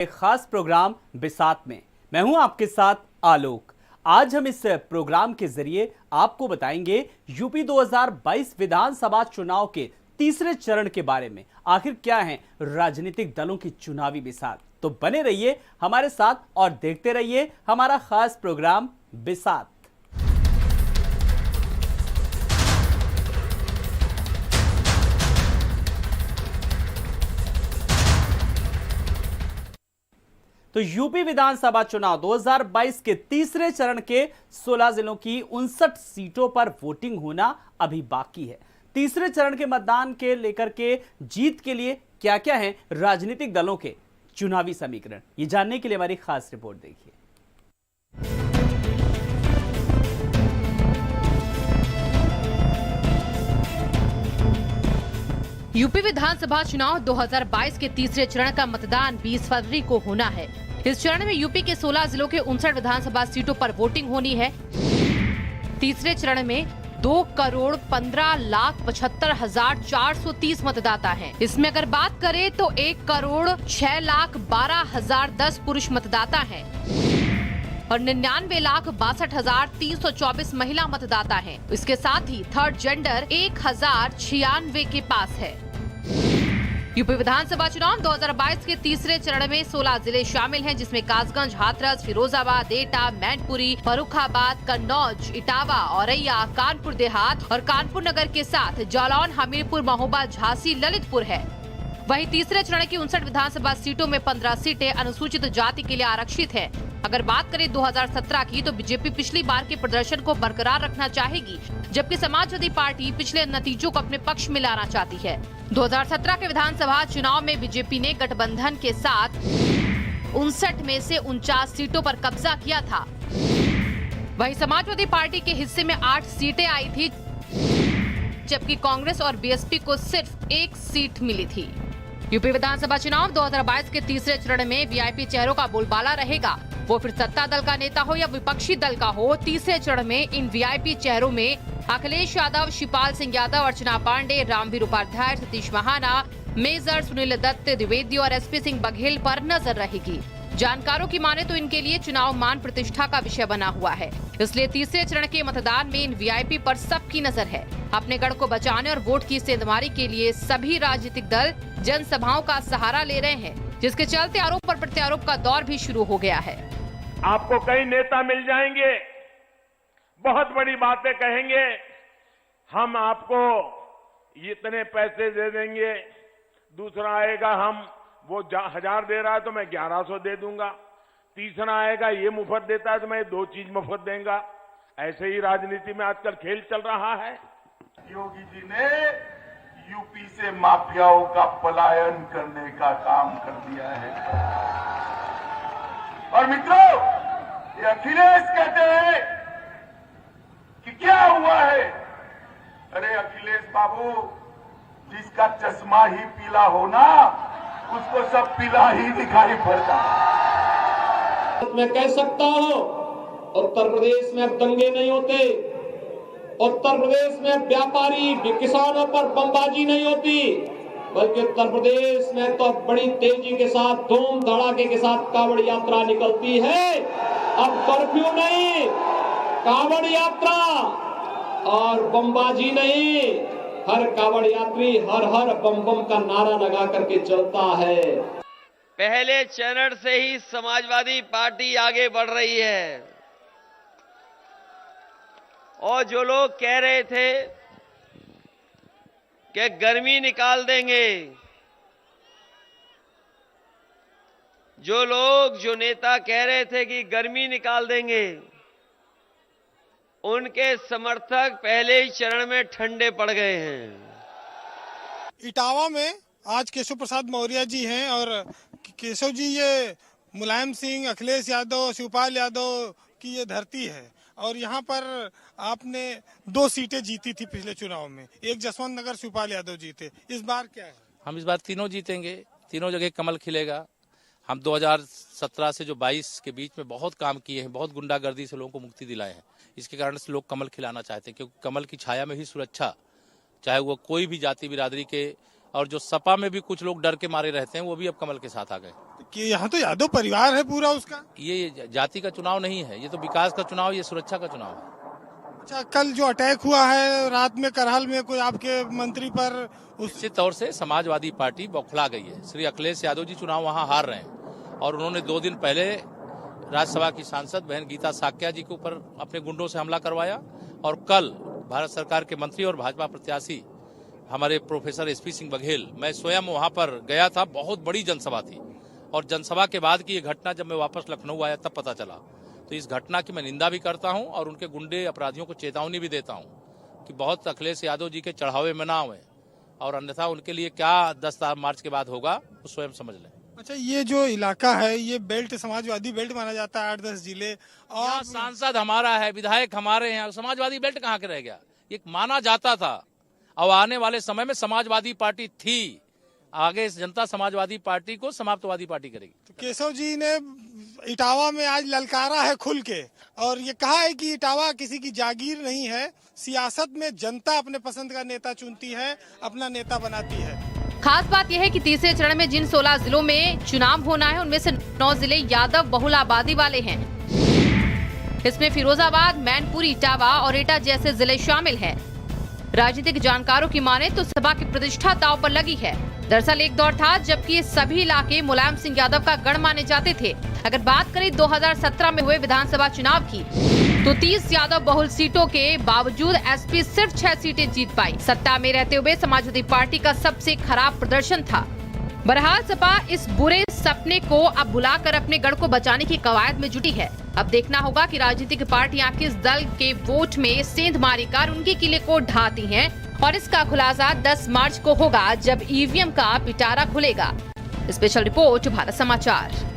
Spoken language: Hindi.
एक खास प्रोग्राम बिसात में मैं हूं आपके साथ आलोक। आज हम इस प्रोग्राम के जरिए आपको बताएंगे यूपी 2022 विधानसभा चुनाव के तीसरे चरण के बारे में। आखिर क्या है राजनीतिक दलों की चुनावी बिसात। तो बने रहिए हमारे साथ और देखते रहिए हमारा खास प्रोग्राम बिसात। तो यूपी विधानसभा चुनाव 2022 के तीसरे चरण के 16 जिलों की 59 सीटों पर वोटिंग होना अभी बाकी है। तीसरे चरण के मतदान के लेकर के जीत के लिए क्या क्या है राजनीतिक दलों के चुनावी समीकरण, ये जानने के लिए हमारी खास रिपोर्ट देखिए। यूपी विधानसभा चुनाव 2022 के तीसरे चरण का मतदान 20 फरवरी को होना है। इस चरण में यूपी के 16 जिलों के 59 विधानसभा सीटों पर वोटिंग होनी है। तीसरे चरण में 2,15,75,430 मतदाता हैं। इसमें अगर बात करें तो 1,06,12,010 पुरुष मतदाता हैं और 99,62,324 महिला मतदाता हैं। इसके साथ ही थर्ड जेंडर 1,096 के पास है। यूपी विधानसभा चुनाव 2022 के तीसरे चरण में 16 जिले शामिल हैं, जिसमें कासगंज, हाथरस, फिरोजाबाद, एटा, मैनपुरी, फर्रुखाबाद, कन्नौज, इटावा, औरैया, कानपुर देहात और कानपुर नगर के साथ जालौन, हमीरपुर, महोबा, झांसी, ललितपुर है। वहीं तीसरे चरण की 59 विधानसभा सीटों में 15 सीटें अनुसूचित जाति के लिए आरक्षित है। अगर बात करें 2017 की तो बीजेपी पिछली बार के प्रदर्शन को बरकरार रखना चाहेगी, जबकि समाजवादी पार्टी पिछले नतीजों को अपने पक्ष में लाना चाहती है। 2017 के विधानसभा चुनाव में बीजेपी ने गठबंधन के साथ 59 में से 49 सीटों पर कब्जा किया था। वहीं समाजवादी पार्टी के हिस्से में 8 सीटें आई थी, जबकि कांग्रेस और बीएसपी को सिर्फ 1 सीट मिली थी। यूपी विधानसभा चुनाव 2022 के तीसरे चरण में वीआईपी चेहरों का बोलबाला रहेगा, वो फिर सत्ता दल का नेता हो या विपक्षी दल का हो। तीसरे चरण में इन वीआईपी चेहरों में अखिलेश यादव, शिवपाल सिंह यादव, अर्चना पांडे, रामवीर उपाध्याय, सतीश महाना, मेजर सुनील दत्त द्विवेदी और एसपी सिंह बघेल पर नजर रहेगी। जानकारों की माने तो इनके लिए चुनाव मान प्रतिष्ठा का विषय बना हुआ है, इसलिए तीसरे चरण के मतदान में इन वीआईपी पर सबकी नजर है। अपने गढ़ को बचाने और वोट की सेंधमारी के लिए सभी राजनीतिक दल जनसभाओं का सहारा ले रहे हैं, जिसके चलते आरोप और प्रत्यारोप का दौर भी शुरू हो गया है। आपको कई नेता मिल जाएंगे, बहुत बड़ी बातें कहेंगे, हम आपको इतने पैसे दे देंगे। दूसरा आएगा हम वो 1000 दे रहा है तो मैं 1100 दे दूंगा। तीसरा आएगा ये मुफ्त देता है तो मैं 2 चीज मुफ्त देंगे। ऐसे ही राजनीति में आजकल खेल चल रहा है। योगी जी ने यूपी से माफियाओं का पलायन करने का काम कर दिया है। और मित्रों, ये अखिलेश कहते हैं कि क्या हुआ है। अरे अखिलेश बाबू, जिसका चश्मा ही पीला हो ना, उसको सब पीला ही दिखाई पड़ता है। मैं कह सकता हूं, उत्तर प्रदेश में अब दंगे नहीं होते, उत्तर प्रदेश में व्यापारी किसानों पर बमबाजी नहीं होती, बल्कि उत्तर प्रदेश में तो बड़ी तेजी के साथ, धूम धड़ाके के साथ कांवड़ यात्रा निकलती है। अब कर्फ्यू नहीं, कांवड़ यात्रा और बमबाजी नहीं। हर कांवड़ यात्री हर हर बम बम का नारा लगा करके चलता है। पहले चरण से ही समाजवादी पार्टी आगे बढ़ रही है और जो लोग कह रहे थे कि गर्मी निकाल देंगे, जो नेता कह रहे थे कि गर्मी निकाल देंगे, उनके समर्थक पहले ही चरण में ठंडे पड़ गए हैं। इटावा में आज केशव प्रसाद मौर्य जी हैं और केशव जी ये मुलायम सिंह, अखिलेश यादव, शिवपाल यादव की ये धरती है और यहाँ पर आपने 2 सीटें जीती थी पिछले चुनाव में। एक जसवंत नगर शिवपाल यादव जीते, इस बार क्या है? हम इस बार तीनों जीतेंगे, तीनों जगह कमल खिलेगा। हम 2017 से जो 22 के बीच में बहुत काम किए हैं, बहुत गुंडागर्दी से लोगों को मुक्ति दिलाए हैं। इसके कारण से लोग कमल खिलाना चाहते हैं, क्योंकि कमल की छाया में ही सुरक्षा, चाहे वो कोई भी जाति बिरादरी के और जो सपा में भी कुछ लोग डर के मारे रहते हैं वो भी अब कमल के साथ आ गए। कि यहाँ तो यादव परिवार है पूरा उसका। ये जाति का चुनाव नहीं है, ये तो विकास का चुनाव, ये सुरक्षा का चुनाव है। अच्छा, कल जो अटैक हुआ है रात में करहल में कोई आपके मंत्री पर, निश्चित तौर से समाजवादी पार्टी बौखला गई है। श्री अखिलेश यादव जी चुनाव वहां हार रहे हैं और उन्होंने 2 दिन पहले राज्यसभा की सांसद बहन गीता साक्या जी के ऊपर अपने गुंडों से हमला करवाया और कल भारत सरकार के मंत्री और भाजपा प्रत्याशी हमारे प्रोफेसर एसपी सिंह बघेल, मैं स्वयं वहां पर गया था, बहुत बड़ी जनसभा थी और जनसभा के बाद की ये घटना जब मैं वापस लखनऊ आया तब पता चला। तो इस घटना की मैं निंदा भी करता हूं और उनके गुंडे अपराधियों को चेतावनी भी देता हूं कि बहुत अखिलेश यादव जी के चढ़ावे में ना आवे और अन्यथा उनके लिए क्या 10 मार्च के बाद होगा वो स्वयं समझ लें। अच्छा, ये जो इलाका है ये बेल्ट, समाजवादी बेल्ट माना जाता है, 8-10 जिले और सांसद हमारा है, विधायक हमारे हैं, समाजवादी बेल्ट कहाँ के रह गया? ये माना जाता था और आने वाले समय में समाजवादी पार्टी थी, आगे जनता समाजवादी पार्टी को समाप्तवादी पार्टी करेगी। तो केशव जी ने इटावा में आज ललकारा है खुल के और ये कहा है कि इटावा किसी की जागीर नहीं है, सियासत में जनता अपने पसंद का नेता चुनती है, अपना नेता बनाती है। खास बात यह है कि तीसरे चरण में जिन 16 जिलों में चुनाव होना है उनमें से 9 जिले यादव बहुल आबादी वाले हैं। इसमें फिरोजाबाद, मैनपुरी, इटावा और एटा जैसे जिले शामिल हैं। राजनीतिक जानकारों की माने तो सपा की प्रतिष्ठा दांव पर लगी है। दरअसल एक दौर था जबकि ये सभी इलाके मुलायम सिंह यादव का गढ़ माने जाते थे। अगर बात करें 2017 में हुए विधानसभा चुनाव की तो 30 यादव बहुल सीटों के बावजूद एसपी सिर्फ 6 सीटें जीत पाई। सत्ता में रहते हुए समाजवादी पार्टी का सबसे खराब प्रदर्शन था। बहरहाल सपा इस बुरे सपने को अब भुलाकर अपने गढ़ को बचाने की कवायद में जुटी है। अब देखना होगा कि राजनीतिक पार्टियां किस दल के वोट में सेंध मारी कर उनके किले को ढाती हैं और इसका खुलासा 10 मार्च को होगा जब ईवीएम का पिटारा खुलेगा। स्पेशल रिपोर्ट, भारत समाचार।